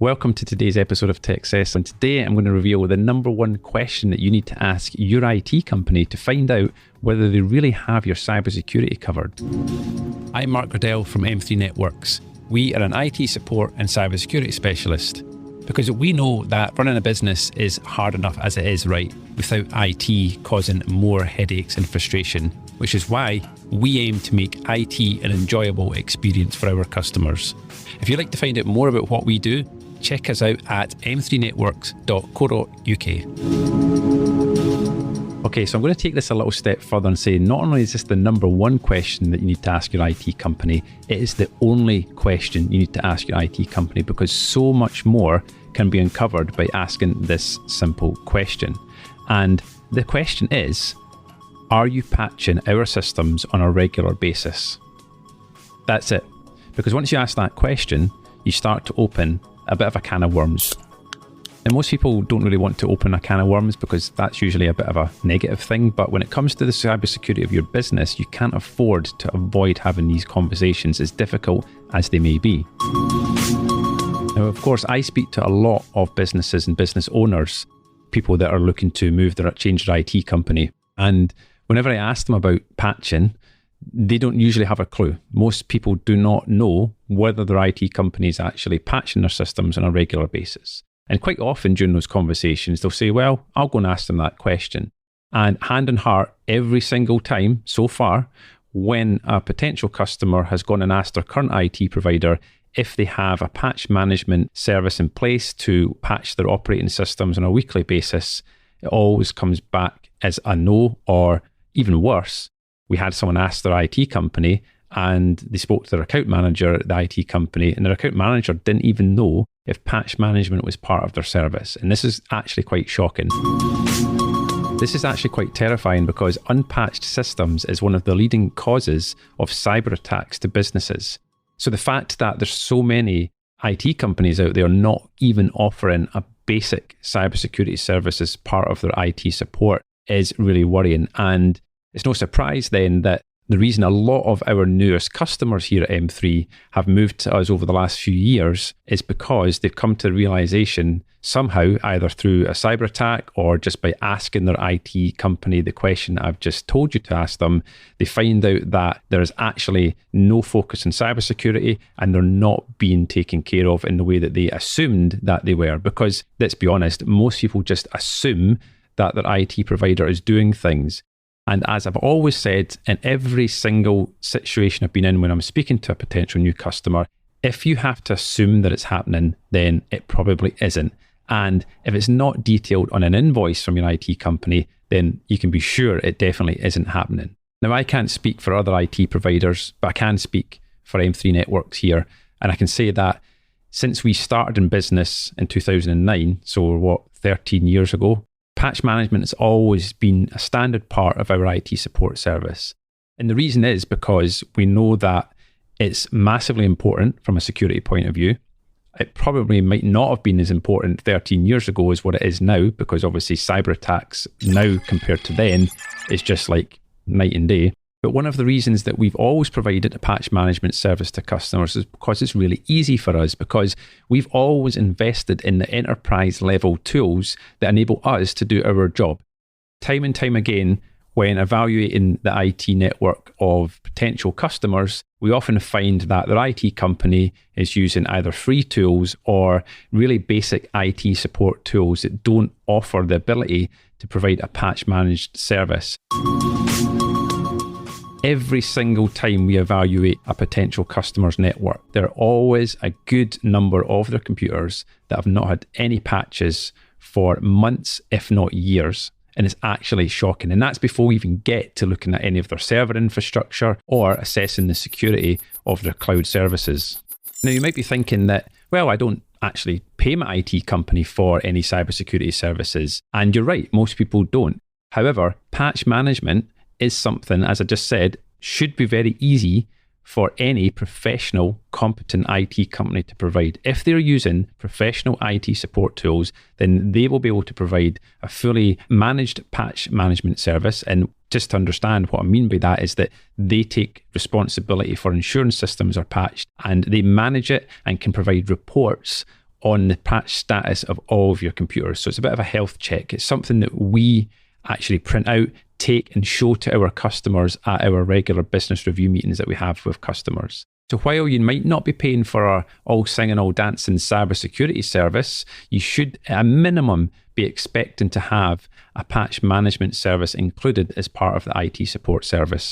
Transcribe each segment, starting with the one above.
Welcome to today's episode of Techcess, and today I'm going to reveal the number one question that you need to ask your IT company to find out whether they really have your cybersecurity covered. I'm Mark Riddell from M3 Networks. We are an IT support and cybersecurity specialist because we know that running a business is hard enough as it is, right, without IT causing more headaches and frustration, which is why we aim to make IT an enjoyable experience for our customers. If you'd like to find out more about what we do, check us out at m3networks.co.uk. Okay, so I'm going to take this a little step further and say not only is this the number one question that you need to ask your IT company, it is the only question you need to ask your IT company because so much more can be uncovered by asking this simple question. And the question is, are you patching our systems on a regular basis? That's it. Because once you ask that question, you start to open a bit of a can of worms. And most people don't really want to open a can of worms because that's usually a bit of a negative thing. But when it comes to the cybersecurity of your business, you can't afford to avoid having these conversations, as difficult as they may be. Now, of course, I speak to a lot of businesses and business owners, people that are looking to change their IT company. And whenever I ask them about patching, they don't usually have a clue. Most people do not know whether their IT company is actually patching their systems on a regular basis. And quite often during those conversations, they'll say, well, I'll go and ask them that question. And hand on heart, every single time so far, when a potential customer has gone and asked their current IT provider if they have a patch management service in place to patch their operating systems on a weekly basis, it always comes back as a no, or even worse, we had someone ask their IT company and they spoke to their account manager at the IT company, and their account manager didn't even know if patch management was part of their service. And this is actually quite shocking. This is actually quite terrifying because unpatched systems is one of the leading causes of cyber attacks to businesses. So the fact that there's so many IT companies out there not even offering a basic cybersecurity service as part of their IT support is really worrying. And it's no surprise then that the reason a lot of our newest customers here at M3 have moved to us over the last few years is because they've come to the realization somehow, either through a cyber attack or just by asking their IT company the question I've just told you to ask them, they find out that there is actually no focus on cybersecurity and they're not being taken care of in the way that they assumed that they were. Because let's be honest, most people just assume that their IT provider is doing things. And as I've always said, in every single situation I've been in when I'm speaking to a potential new customer, if you have to assume that it's happening, then it probably isn't. And if it's not detailed on an invoice from your IT company, then you can be sure it definitely isn't happening. Now, I can't speak for other IT providers, but I can speak for M3 Networks here. And I can say that since we started in business in 2009, so 13 years ago, patch management has always been a standard part of our IT support service. And the reason is because we know that it's massively important from a security point of view. It probably might not have been as important 13 years ago as what it is now, because obviously cyber attacks now compared to then is just like night and day. But one of the reasons that we've always provided a patch management service to customers is because it's really easy for us, because we've always invested in the enterprise level tools that enable us to do our job. Time and time again, when evaluating the IT network of potential customers, we often find that their IT company is using either free tools or really basic IT support tools that don't offer the ability to provide a patch managed service. Every single time we evaluate a potential customer's network, there are always a good number of their computers that have not had any patches for months, if not years. And it's actually shocking. And that's before we even get to looking at any of their server infrastructure or assessing the security of their cloud services. Now, you might be thinking that, well, I don't actually pay my IT company for any cybersecurity services. And you're right, most people don't. However, patch management is something, as I just said, should be very easy for any professional, competent IT company to provide. If they're using professional IT support tools, then they will be able to provide a fully managed patch management service. And just to understand what I mean by that is that they take responsibility for ensuring systems are patched and they manage it and can provide reports on the patch status of all of your computers. So it's a bit of a health check. It's something that we actually print out, take and show to our customers at our regular business review meetings that we have with customers. So while you might not be paying for our all singing, all dancing cybersecurity service, you should at a minimum be expecting to have a patch management service included as part of the IT support service.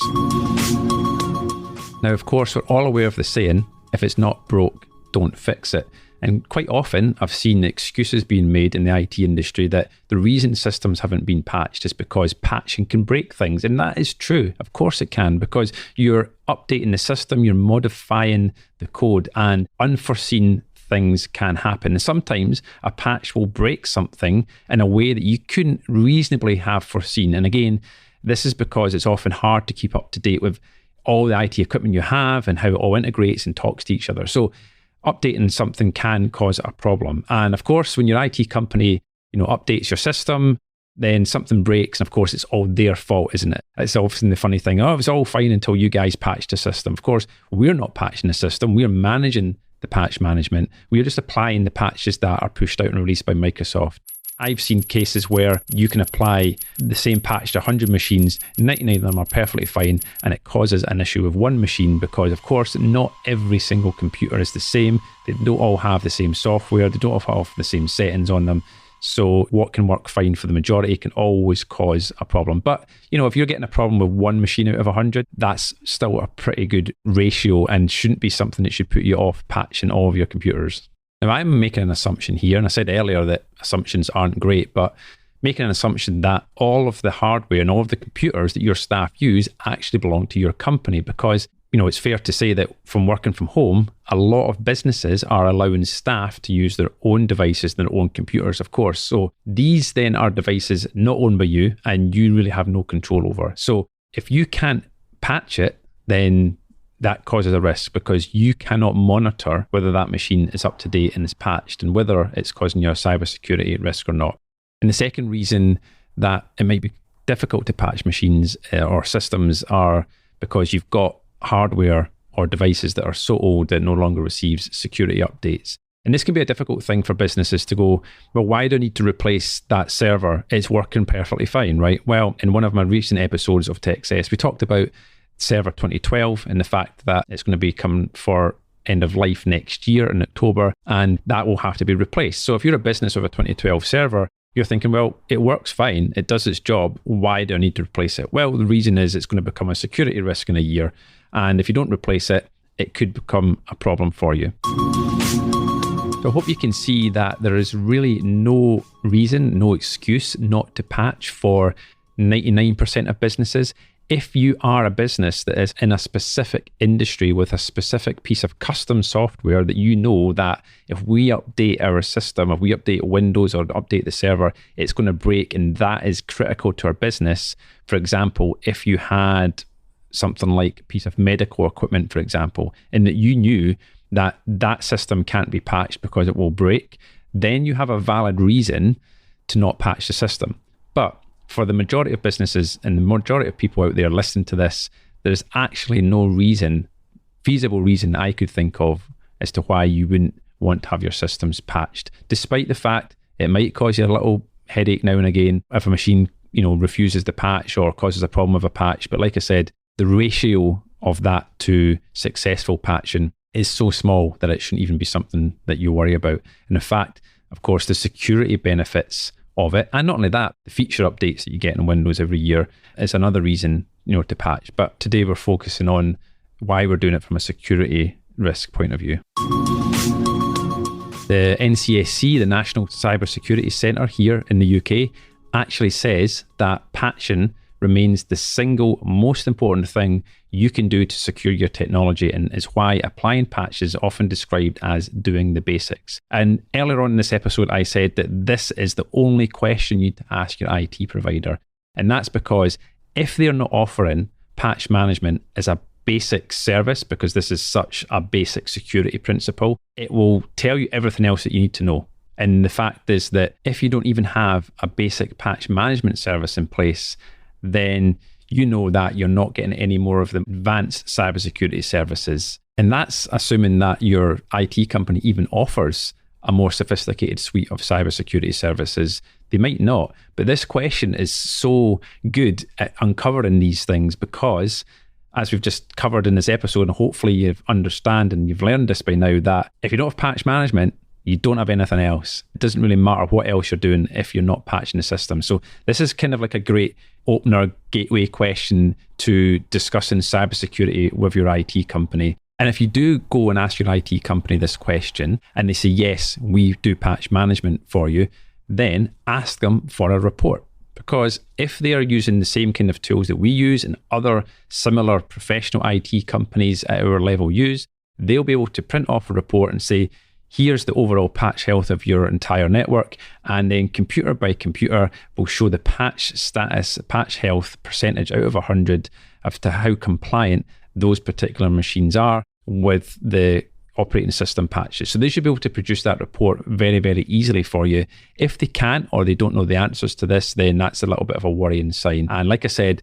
Now, of course, we're all aware of the saying, if it's not broke, don't fix it. And quite often, I've seen excuses being made in the IT industry that the reason systems haven't been patched is because patching can break things. And that is true. Of course it can, because you're updating the system, you're modifying the code, and unforeseen things can happen. And sometimes a patch will break something in a way that you couldn't reasonably have foreseen. And again, this is because it's often hard to keep up to date with all the IT equipment you have and how it all integrates and talks to each other. So updating something can cause a problem. And of course, when your IT company, updates your system, then something breaks. And of course, it's all their fault, isn't it? It's often the funny thing. Oh, it was all fine until you guys patched the system. Of course, we're not patching the system. We're managing the patch management. We're just applying the patches that are pushed out and released by Microsoft. I've seen cases where you can apply the same patch to 100 machines, 99 of them are perfectly fine, and it causes an issue with one machine because, of course, not every single computer is the same. They don't all have the same software. They don't all have the same settings on them. So what can work fine for the majority can always cause a problem. But, if you're getting a problem with one machine out of 100, that's still a pretty good ratio and shouldn't be something that should put you off patching all of your computers. Now, I'm making an assumption here, and I said earlier that assumptions aren't great, but making an assumption that all of the hardware and all of the computers that your staff use actually belong to your company because, it's fair to say that from working from home, a lot of businesses are allowing staff to use their own devices, their own computers, of course. So these then are devices not owned by you and you really have no control over. So if you can't patch it, then that causes a risk because you cannot monitor whether that machine is up to date and is patched and whether it's causing you a cybersecurity risk or not. And the second reason that it might be difficult to patch machines or systems are because you've got hardware or devices that are so old that it no longer receives security updates. And this can be a difficult thing for businesses to go, well, why do I need to replace that server? It's working perfectly fine, right? Well, in one of my recent episodes of Techcess, we talked about Server 2012 and the fact that it's going to be coming for end of life next year in October, and that will have to be replaced. So if you're a business with a 2012 server, you're thinking, well, it works fine, it does its job, why do I need to replace it? Well, the reason is it's going to become a security risk in a year, and if you don't replace it, it could become a problem for you. So I hope you can see that there is really no reason, no excuse not to patch for 99% of businesses. If you are a business that is in a specific industry with a specific piece of custom software that you know that if we update our system, if we update Windows or update the server, it's going to break and that is critical to our business. For example, if you had something like a piece of medical equipment, for example, and that you knew that that system can't be patched because it will break, then you have a valid reason to not patch the system. But for the majority of businesses and the majority of people out there listening to this, there's actually no feasible reason I could think of as to why you wouldn't want to have your systems patched, despite the fact it might cause you a little headache now and again if a machine, refuses the patch or causes a problem with a patch. But like I said, the ratio of that to successful patching is so small that it shouldn't even be something that you worry about. And in fact, of course, the security benefits of it, and not only that, the feature updates that you get in Windows every year is another reason, to patch. But today we're focusing on why we're doing it from a security risk point of view. The NCSC, the National Cybersecurity Centre here in the UK, actually says that patching remains the single most important thing you can do to secure your technology, and is why applying patches is often described as doing the basics. And earlier on in this episode, I said that this is the only question you need to ask your IT provider. And that's because if they're not offering patch management as a basic service, because this is such a basic security principle, it will tell you everything else that you need to know. And the fact is that if you don't even have a basic patch management service in place, then you know that you're not getting any more of the advanced cybersecurity services. And that's assuming that your IT company even offers a more sophisticated suite of cybersecurity services? They might not. But this question is so good at uncovering these things because, as we've just covered in this episode, and hopefully you've understand and you've learned this by now, that if you don't have patch management, you don't have anything else. It doesn't really matter what else you're doing if you're not patching the system. So this is kind of like a great opener gateway question to discussing cybersecurity with your IT company. And if you do go and ask your IT company this question and they say, yes, we do patch management for you, then ask them for a report. Because if they are using the same kind of tools that we use and other similar professional IT companies at our level use, they'll be able to print off a report and say, here's the overall patch health of your entire network. And then computer by computer will show the patch status, patch health percentage out of 100 as to how compliant those particular machines are with the operating system patches. So they should be able to produce that report very, very easily for you. If they can't, or they don't know the answers to this, then that's a little bit of a worrying sign. And like I said,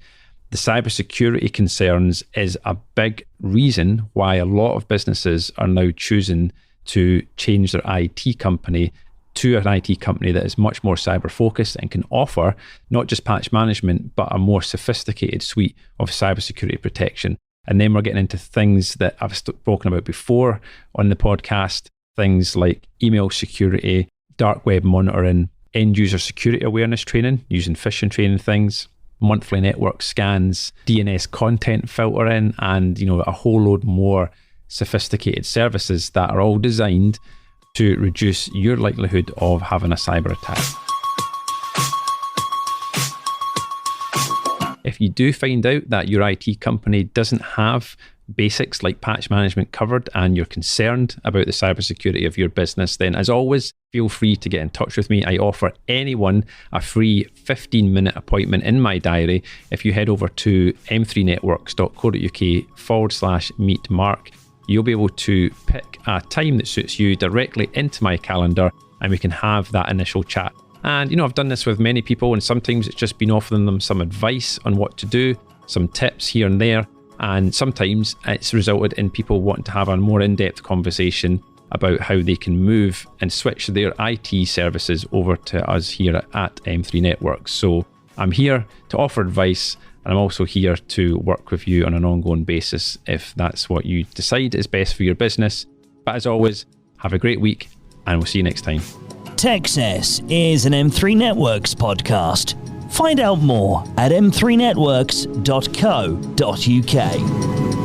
the cybersecurity concerns is a big reason why a lot of businesses are now choosing to change their IT company to an IT company that is much more cyber focused and can offer not just patch management, but a more sophisticated suite of cybersecurity protection. And then we're getting into things that I've spoken about before on the podcast, things like email security, dark web monitoring, end user security awareness training, using phishing training things, monthly network scans, DNS content filtering, and a whole load more sophisticated services that are all designed to reduce your likelihood of having a cyber attack. If you do find out that your IT company doesn't have basics like patch management covered and you're concerned about the cybersecurity of your business, then as always, feel free to get in touch with me. I offer anyone a free 15-minute appointment in my diary if you head over to m3networks.co.uk/meet Mark. You'll be able to pick a time that suits you directly into my calendar and we can have that initial chat. And I've done this with many people, and sometimes it's just been offering them some advice on what to do, some tips here and there. And sometimes it's resulted in people wanting to have a more in-depth conversation about how they can move and switch their IT services over to us here at M3 Networks. So I'm here to offer advice, and I'm also here to work with you on an ongoing basis if that's what you decide is best for your business. But as always, have a great week, and we'll see you next time. Techcess is an M3 Networks podcast. Find out more at m3networks.co.uk.